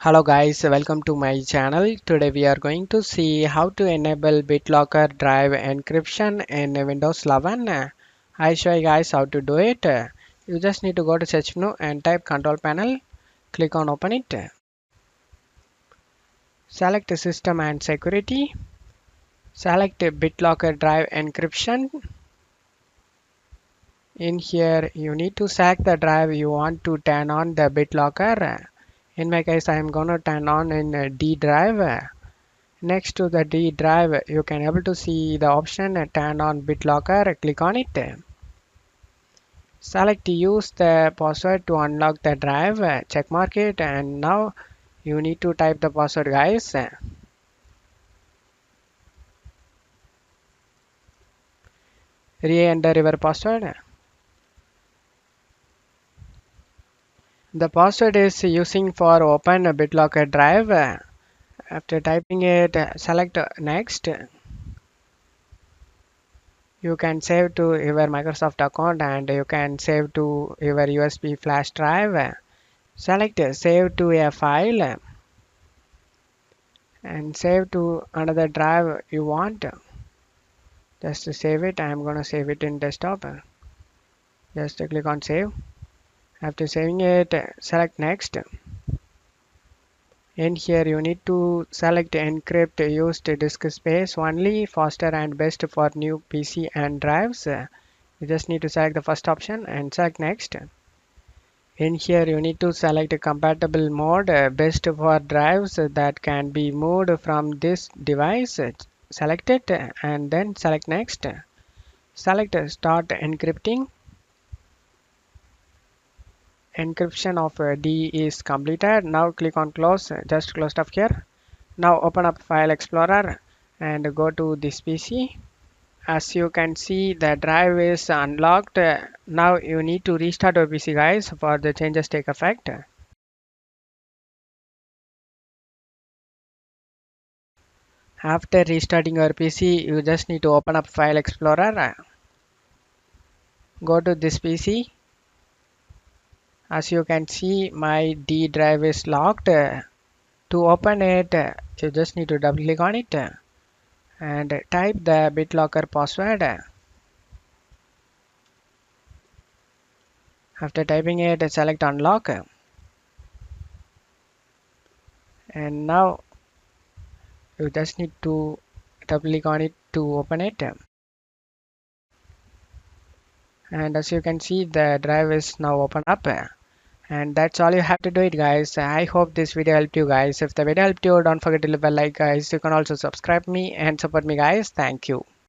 Hello guys, welcome to my channel. Today we are going to see how to enable BitLocker Drive Encryption in Windows 11. I show you guys how to do it. You just need to go to search menu and type control panel. Click on open it. Select system and security. Select BitLocker Drive Encryption. In here you need to select the drive you want to turn on the BitLocker. In my case I am gonna turn on in D drive. Next to the D drive, you can able to see the option turn on BitLocker. Click on it. Select use the password to unlock the drive. Check mark it, and now you need to type the password, guys. Re-enter your password. The password is using for open BitLocker drive. After typing it, select next. You can save to your Microsoft account and you can save to your USB flash drive. Select save to a file and save to another drive you want. Just to save it, I am going to save it in desktop. Just click on save. After saving it, select next. In here you need to select encrypt used disk space only, faster and best for new PC and drives. You just need to select the first option and select next. In here you need to select a compatible mode best for drives that can be moved from this device. Select it and then select next. Select start encrypting. Encryption of D is completed. Now click on close. Just close up here. Now open up File Explorer and go to this PC. As you can see, the drive is unlocked. Now you need to restart your PC, guys, for the changes take effect. After restarting your PC, you just need to open up File Explorer. Go to this PC. As you can see, my D drive is locked. To open it, you just need to double click on it and type the BitLocker password. After typing it, select unlock. And now you just need to double click on it to open it. And as you can see, the drive is now open up. And that's all you have to do it, guys. I hope this video helped you guys. If the video helped you, don't forget to leave a like, guys. You can also subscribe me and support me, guys. Thank you.